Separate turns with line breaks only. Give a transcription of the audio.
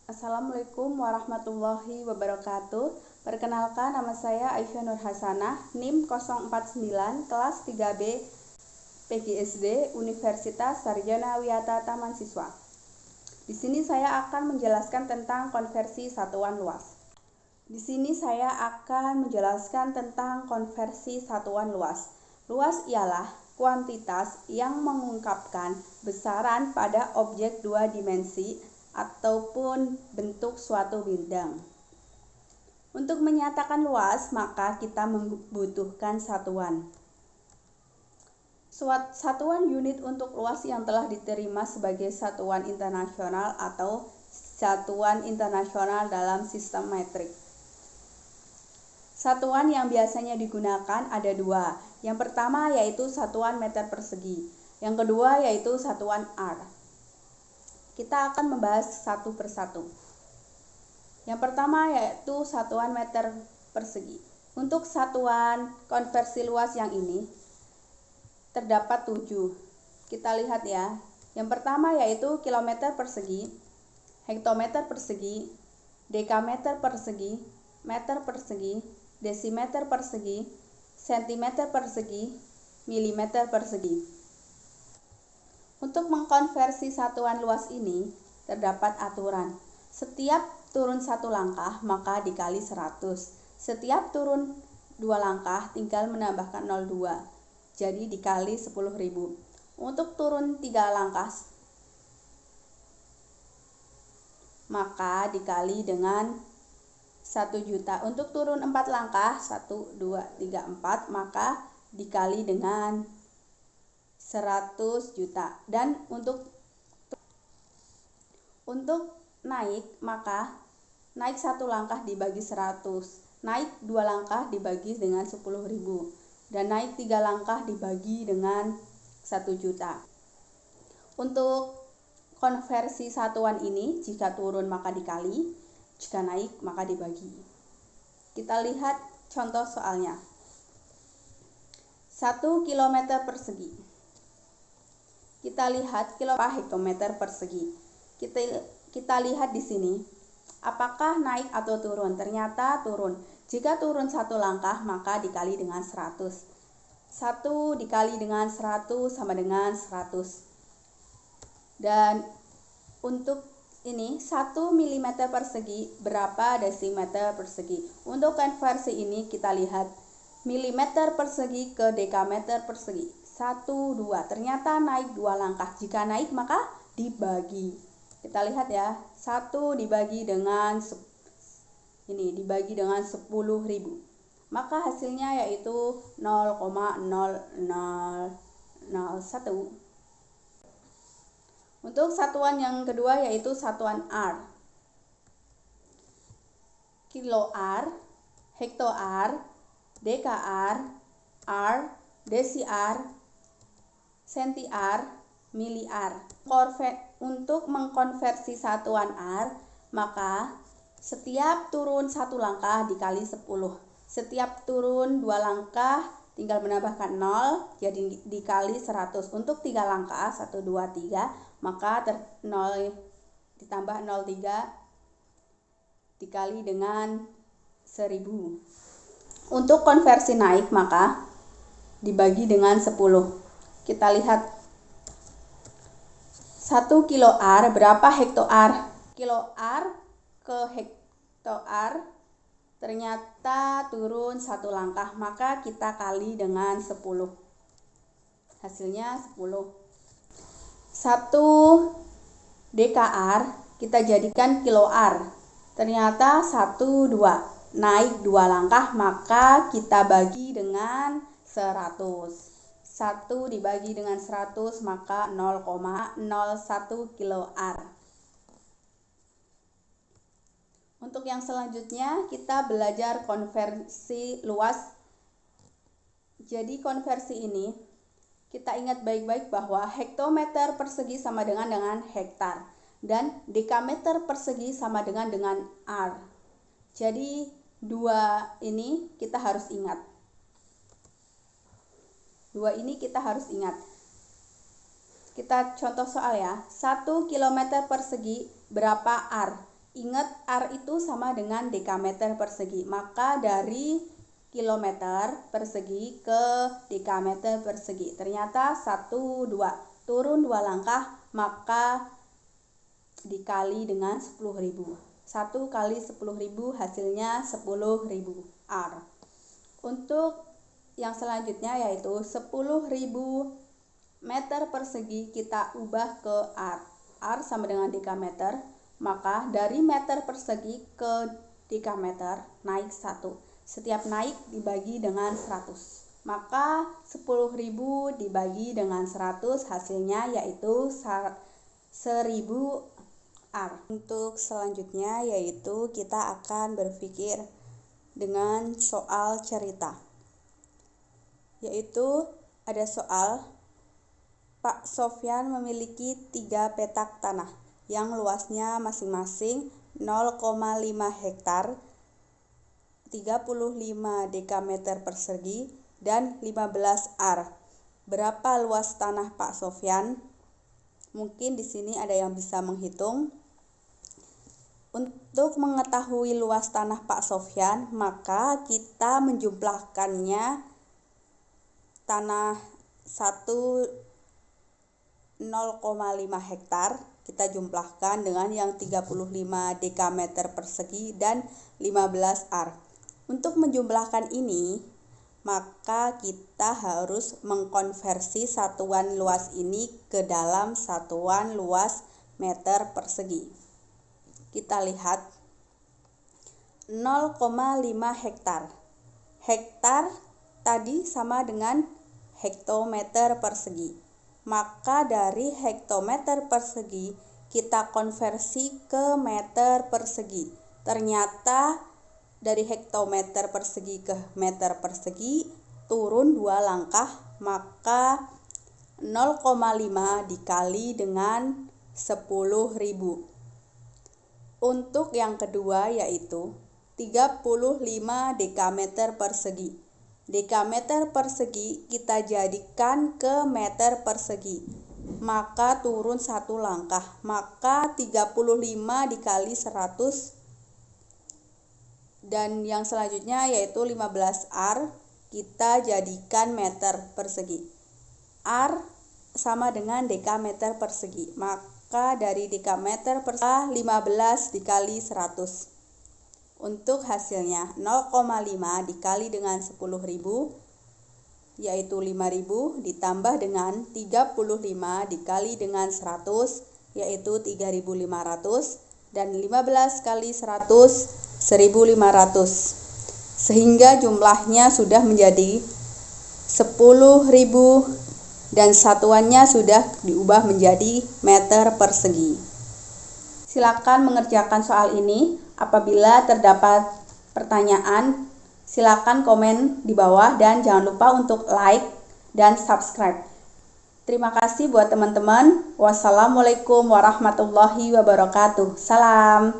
Assalamualaikum warahmatullahi wabarakatuh. Perkenalkan, nama saya Aisyah Nur Hasanah, NIM 049, kelas 3B, PGSD, Universitas Sarjana Wiyata Taman Siswa. Di sini saya akan menjelaskan tentang konversi satuan luas. Luas ialah kuantitas yang mengungkapkan besaran pada objek dua dimensi ataupun bentuk suatu bidang. Untuk menyatakan luas, maka kita membutuhkan satuan. Satuan unit untuk luas yang telah diterima sebagai satuan internasional atau satuan internasional dalam sistem metrik. Satuan yang biasanya digunakan ada dua. Yang pertama yaitu satuan meter persegi. Yang kedua yaitu satuan R. Kita akan membahas satu persatu. Yang pertama yaitu satuan meter persegi. Untuk satuan konversi luas yang ini terdapat 7. Kita lihat ya. Yang pertama yaitu kilometer persegi, hektometer persegi, dekameter persegi, meter persegi, desimeter persegi, sentimeter persegi, milimeter persegi. Untuk mengkonversi satuan luas ini terdapat aturan. Setiap turun 1 langkah maka dikali 100. Setiap turun 2 langkah tinggal menambahkan 0,2. Jadi dikali 10.000. Untuk turun 3 langkah maka dikali dengan 1 juta. Untuk turun 4 langkah 1, 2, 3, 4 maka dikali dengan 100 juta. Dan untuk naik maka naik 1 langkah dibagi 100, naik 2 langkah dibagi dengan 10.000, dan naik 3 langkah dibagi dengan 1 juta. Untuk konversi satuan ini, jika turun maka dikali, jika naik maka dibagi. Kita lihat contoh soalnya. 1 km persegi. Kita lihat hektometer persegi. Kita lihat di sini. Apakah naik atau turun? Ternyata turun. Jika turun 1 langkah maka dikali dengan 100. 1 dikali dengan 100 sama dengan 100. Dan untuk ini 1 mm persegi berapa desimeter persegi? Untuk konversi ini kita lihat milimeter persegi ke dekameter persegi. 1, 2. Ternyata naik 2 langkah. Jika naik maka dibagi. Kita lihat ya. 1 dibagi dengan 10.000. Maka hasilnya yaitu 0,0001. Untuk satuan yang kedua yaitu satuan R. Kilo R, hekto R, deka R, desi R, senti R, mili R. Untuk mengkonversi satuan R, maka setiap turun 1 langkah dikali 10. Setiap turun 2 langkah tinggal menambahkan 0, jadi dikali 100. Untuk 3 langkah, 1, 2, 3, maka 0 ditambah 0,3 dikali dengan 1000. Untuk konversi naik maka dibagi dengan 10. Kita lihat 1 kilo R berapa hekto R? Kilo R ke hekto R ternyata turun 1 langkah, maka kita kali dengan 10. Hasilnya 10. 1 dkr kita jadikan kilo R. Ternyata 1, 2. Naik 2 langkah maka kita bagi dengan 100. 1 dibagi dengan 100 maka 0,01 kilo R. Untuk yang selanjutnya kita belajar konversi luas. Jadi konversi ini kita ingat baik-baik bahwa hektometer persegi sama dengan hektar dan dekameter persegi sama dengan R. Jadi dua ini kita harus ingat. Kita contoh soal ya. 1 km persegi berapa ar? Ingat ar itu sama dengan dekameter persegi. Maka dari kilometer persegi ke dekameter persegi. Ternyata 1, 2. Turun 2 langkah, maka dikali dengan 10.000. 1 kali 10.000 hasilnya 10.000 ar. Untuk yang selanjutnya yaitu 10.000 meter persegi kita ubah ke ar. Ar sama dengan dekameter, maka dari meter persegi ke dekameter naik 1. Setiap naik dibagi dengan 100. Maka 10.000 dibagi dengan 100 hasilnya yaitu 1.000 ar. Untuk selanjutnya yaitu kita akan berpikir dengan soal cerita. Yaitu ada soal Pak Sofyan memiliki 3 petak tanah yang luasnya masing-masing 0,5 hektar, 35 dekameter persegi, dan 15 ar. Berapa luas tanah Pak Sofyan? Mungkin di sini ada yang bisa menghitung. Untuk mengetahui luas tanah Pak Sofyan, maka kita menjumlahkannya. Tanah 0,5 hektar kita jumlahkan dengan yang 35 dekameter persegi dan 15 ar. Untuk menjumlahkan ini, maka kita harus mengkonversi satuan luas ini ke dalam satuan luas meter persegi. Kita lihat 0,5 hektar. Hektar tadi sama dengan hektometer persegi. Maka dari hektometer persegi kita konversi ke meter persegi. Ternyata dari hektometer persegi ke meter persegi turun 2 langkah, maka 0,5 dikali dengan 10.000. Untuk yang kedua yaitu 35 dekameter persegi. Dekameter persegi kita jadikan ke meter persegi, maka turun 1 langkah, maka 35 dikali 100, dan yang selanjutnya yaitu 15 ar kita jadikan meter persegi. Ar sama dengan dekameter persegi, maka dari dekameter persegi 15 dikali 100. Untuk hasilnya 0,5 dikali dengan 10.000 yaitu 5.000 ditambah dengan 35 dikali dengan 100 yaitu 3.500, dan 15 kali 100 1.500, sehingga jumlahnya sudah menjadi 10.000 dan satuannya sudah diubah menjadi meter persegi. Silakan mengerjakan soal ini. Apabila terdapat pertanyaan, silakan komen di bawah dan jangan lupa untuk like dan subscribe. Terima kasih buat teman-teman. Wassalamualaikum warahmatullahi wabarakatuh. Salam.